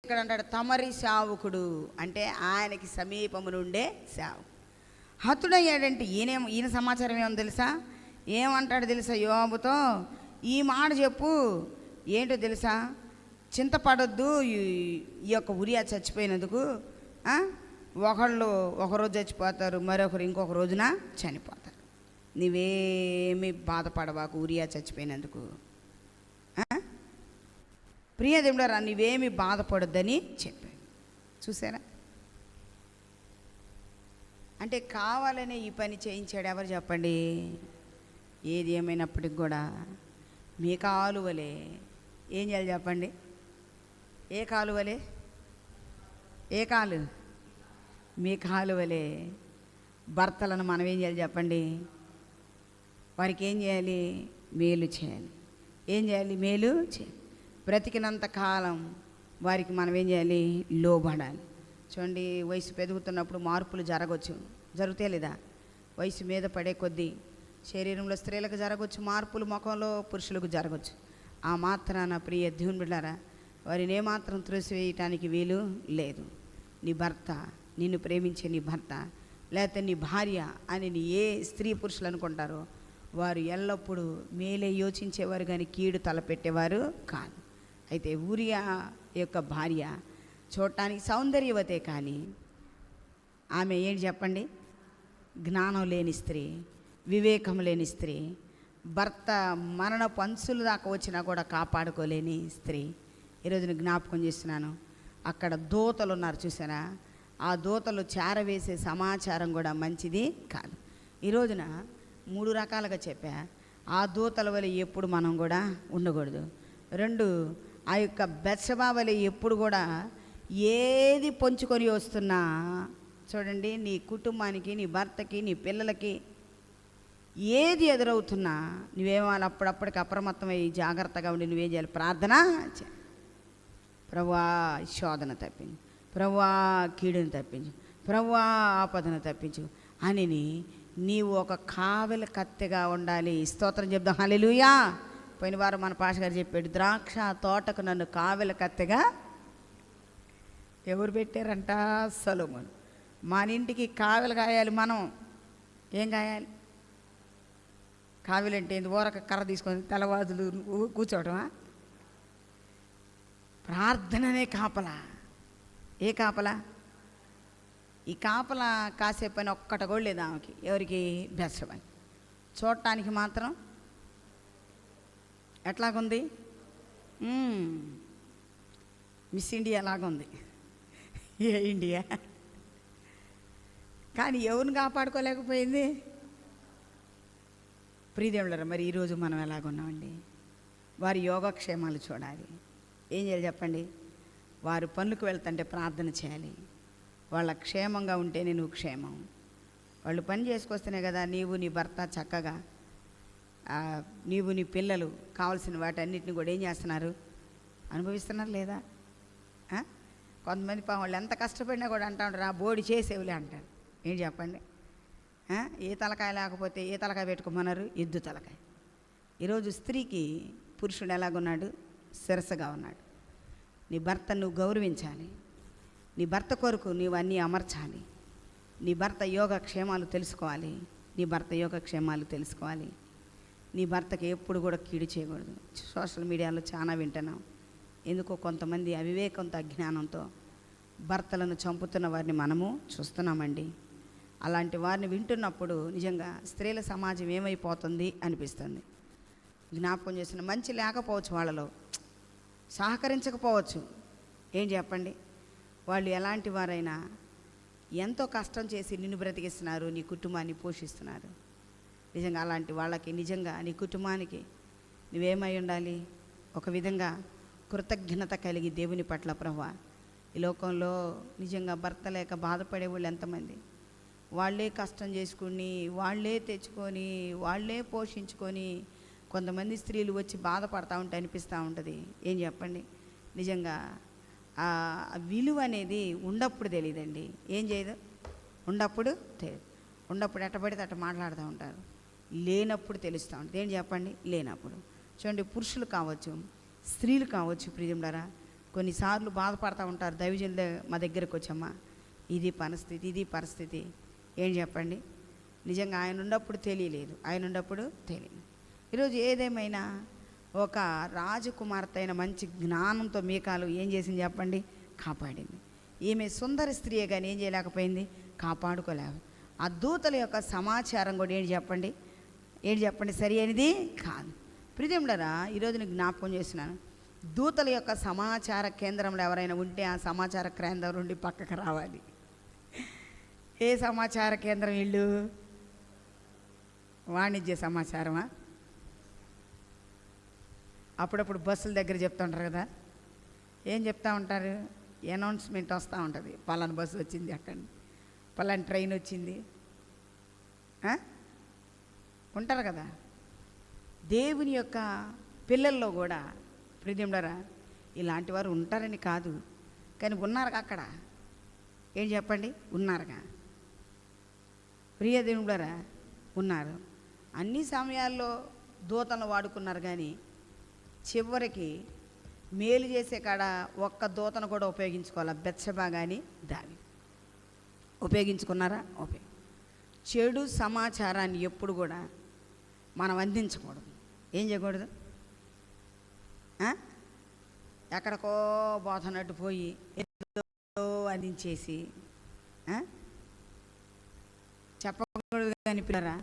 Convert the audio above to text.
ఇక్కడ అంటాడు తమరి సేవకుడు అంటే ఆయనకి సమీపము నుండే సేవకుడు. హతుడయ్యాడంటే ఈయన సమాచారం ఏమో తెలుసా? ఏమంటాడు తెలుసా యోబుతో? ఈ మాట చెప్పు, ఏంటో తెలుసా? చింతపడొద్దు, ఈ యొక్క ఉరియా చచ్చిపోయినందుకు. ఒకళ్ళు ఒకరోజు చచ్చిపోతారు, మరొకరు ఇంకొక రోజున చనిపోతారు. నీవేమి బాధపడవాకు ఉరియా చచ్చిపోయినందుకు. ప్రియదేవుడారా, నీవేమి బాధపడొద్దని చెప్పాడు. చూసారా? అంటే కావాలనే ఈ పని చేయించాడు. ఎవరు చెప్పండి? ఏది ఏమైనప్పటికి కూడా మీ కాలువలే ఏం చేయాలి చెప్పండి? ఏ కాలువలే? ఏ కాలు? మీ కాలువలే భర్తలను మనం ఏం చేయాలి చెప్పండి? వారికి ఏం చేయాలి? మేలు చేయాలి. ఏం చేయాలి? మేలు చేయాలి. బ్రతికినంత కాలం వారికి మనం ఏం చేయాలి? లోబడాలి. చూడండి, వయసు పెరుగుతున్నప్పుడు మార్పులు జరగవచ్చు, జరుగుతాయి లేదా? వయసు మీద పడే కొద్దీ శరీరంలో స్త్రీలకు జరగవచ్చు మార్పులు, ముఖంలో పురుషులకు జరగవచ్చు. ఆ మాత్రాన ప్రియ దేవుని బిడ్డలారా, వారిని ఏమాత్రం త్రోసివేయటానికి వీలు లేదు. నీ భర్త, నిన్ను ప్రేమించే నీ భర్త, లేకపోతే నీ భార్య అని ఏ స్త్రీ పురుషులు అనుకుంటారో వారు ఎల్లప్పుడూ మేలే యోచించేవారు కానీ కీడు తలపెట్టేవారు కాదు. అయితే ఊరియా యొక్క భార్య చూడటానికి సౌందర్యవతే కానీ ఆమె ఏంటి చెప్పండి? జ్ఞానం లేని స్త్రీ, వివేకం లేని స్త్రీ, భర్త మరణ పంచుల దాకా వచ్చినా కూడా కాపాడుకోలేని స్త్రీ. ఈరోజు జ్ఞాపకం చేస్తున్నాను, అక్కడ దూతలు ఉన్నారు చూసారా? ఆ దూతలు చేరవేసే సమాచారం కూడా మంచిది కాదు. ఈరోజున 3 రకాలుగా చెప్పా. ఆ దూతల వల్ల ఎప్పుడు మనం కూడా ఉండకూడదు. 2, ఆ యొక్క బెత్షెబా వల్ల ఎప్పుడు కూడా ఏది పొంచుకొని వస్తున్నా చూడండి, నీ కుటుంబానికి, నీ భర్తకి, నీ పిల్లలకి ఏది ఎదురవుతున్నా నువ్వేమాలి అప్పుడప్పటికి అప్రమత్తమై జాగ్రత్తగా ఉండి నువ్వేం చేయాలి? ప్రార్థన చేయాలి. ప్రభువా శోధన తప్పించు, ప్రభువా కీడును తప్పించు, ప్రభువా ఆపదను తప్పించు అని నీవు ఒక కావలి కత్తెగా ఉండాలి. స్తోత్రం చెప్దాం. హల్లెలూయా. పోయిన వారం మన పాష గారు చెప్పాడు, ద్రాక్ష తోటకు నన్ను కావలి కత్తెగా ఎవరు పెట్టారంట? సొలొమోను. మన ఇంటికి కావలి కాయాలి. మనం ఏం కాయాలి? కావలి అంటే ఏంది? ఊరక కర్ర తీసుకొని తెల్లవాదులు కూర్చోవటమా? ప్రార్థననే కాపలా. ఏ కాపలా? ఈ కాపలా కాసేపు పని ఒక్కట కూడా లేదు ఆమెకి. ఎవరికి? బెత్షెబా. చూడటానికి మాత్రం ఎట్లాగుంది? మిస్ ఇండియా లాగుంది. ఏ ఇండియా? కానీ ఎవరిని కాపాడుకోలేకపోయింది? ప్రియదేవులారా, మరి ఈరోజు మనం ఎలాగున్నామండి? వారి యోగక్షేమాలు చూడాలి. ఏం చేయాలి చెప్పండి? వారు పనులకు వెళ్తుంటే ప్రార్థన చేయాలి. వాళ్ళ క్షేమంగా ఉంటేనే నువ్వు క్షేమం. వాళ్ళు పని చేసుకొస్తేనే కదా నీవు, నీ భర్త చక్కగా, నీవు, నీ పిల్లలు కావాల్సిన వాటన్నిటిని కూడా ఏం చేస్తున్నారు? అనుభవిస్తున్నారు లేదా? కొంతమంది పాపం వాళ్ళు ఎంత కష్టపడినా కూడా అంటా ఉంటారు, ఆ బోడి చేసేవులే అంటారు. ఏం చెప్పండి? ఏ తలకాయ లేకపోతే ఏ తలకాయ పెట్టుకోమన్నారు? ఎద్దు తలకాయ. ఈరోజు స్త్రీకి పురుషుడు ఎలాగున్నాడు? శిరస్సుగా ఉన్నాడు. నీ భర్త నువ్వు గౌరవించాలి. నీ భర్త కొరకు నీవు అన్నీ అమర్చాలి. నీ భర్త యోగక్షేమాలు తెలుసుకోవాలి. నీ భర్త యోగక్షేమాలు తెలుసుకోవాలి. నీ భర్తకి ఎప్పుడు కూడా కీడు చేయకూడదు. సోషల్ మీడియాలో చాలా వింటున్నాం. ఎందుకో కొంతమంది అవివేకంతో, అజ్ఞానంతో భర్తలను చంపుతున్న వారిని మనము చూస్తున్నామండి. అలాంటి వారిని వింటున్నప్పుడు నిజంగా స్త్రీల సమాజం ఏమైపోతుంది అనిపిస్తుంది. జ్ఞాపకం చేసిన మంచి లేకపోవచ్చు, వాళ్ళలో సహకరించకపోవచ్చు. ఏం చెప్పండి? వాళ్ళు ఎలాంటి వారైనా ఎంతో కష్టం చేసి నిన్ను బ్రతికిస్తున్నారు, నీ కుటుంబాన్ని పోషిస్తున్నారు. నిజంగా అలాంటి వాళ్ళకి నిజంగా నీ కుటుంబానికి నువ్వేమై ఉండాలి? ఒక విధంగా కృతజ్ఞత కలిగి దేవుని పట్ల, ప్రభువా ఈ లోకంలో నిజంగా భర్త లేక బాధపడే వాళ్ళు ఎంతమంది? వాళ్ళే కష్టం చేసుకుని, వాళ్ళే తెచ్చుకొని, వాళ్ళే పోషించుకొని కొంతమంది స్త్రీలు వచ్చి బాధపడతా ఉంటే అనిపిస్తూ ఉంటుంది. ఏం చెప్పండి? నిజంగా ఆ విలువ అనేది ఉన్నప్పుడు తెలియదండి. ఏం చేయదు? ఉన్నప్పుడు తెలియదు. ఉన్నప్పుడు ఎట్టబడితే అట్ట మాట్లాడుతూ ఉంటారు. లేనప్పుడు తెలుస్తూ ఉంటుంది. ఏం చెప్పండి? లేనప్పుడు. చూడండి, పురుషులు కావచ్చు, స్త్రీలు కావచ్చు, ప్రియములారా, కొన్నిసార్లు బాధపడతా ఉంటారు దైవజనులు మా దగ్గరకు వచ్చమ్మా, ఇది పరిస్థితి, ఇది పరిస్థితి. ఏం చెప్పండి, నిజంగా ఆయన ఉన్నప్పుడు తెలియలేదు, ఆయన ఉన్నప్పుడు తెలియదు. ఈరోజు ఏదేమైనా ఒక రాజకుమార్తె అయిన మంచి జ్ఞానంతో మీకాలు ఏం చేసింది చెప్పండి, కాపాడింది. ఈమె సుందర స్త్రీయే కానీ ఏం చేయలేకపోయింది, కాపాడుకోలేదు. ఆ దూతల యొక్క సమాచారం కూడా ఏంటి చెప్పండి, సరి అయినది కాదు. ప్రియదేవులారా, ఈరోజు నేను జ్ఞాపకం చేస్తున్నాను, దూతల యొక్క సమాచార కేంద్రంలో ఎవరైనా ఉంటే ఆ సమాచార కేంద్రం నుండి పక్కకు రావాలి. ఏ సమాచార కేంద్రం వీళ్ళు? వాణిజ్య సమాచారమా? అప్పుడప్పుడు బస్సుల దగ్గర చెప్తుంటారు కదా, ఏం చెప్తా ఉంటారు, అనౌన్స్మెంట్ వస్తూ ఉంటుంది, పలానా బస్సు వచ్చింది, అక్కడ పలానా ట్రైన్ వచ్చింది, ఉంటారు కదా. దేవుని యొక్క పిల్లల్లో కూడా ప్రియదేవులారా ఇలాంటి వారు ఉంటారని కాదు, కానీ ఉన్నారుగా అక్కడ. ఏం చెప్పండి, ఉన్నారుగా. ప్రియదేవులారా ఉన్నారు. అన్ని సమయాల్లో దూతలను వాడుకున్నారు, కానీ చివరికి మేలు చేసే కాడ ఒక్క దూతను కూడా ఉపయోగించుకోవాలి. బెత్షెబా కానీ దావీదు ఉపయోగించుకున్నారా? చెడు సమాచారాన్ని ఎప్పుడు కూడా మనం అందించకూడదు. ఏం చేయకూడదు, ఎక్కడికో పోతున్నట్టు పోయి ఏదో అందించేసి చెప్పకూడదు. కానీ పిల్లరా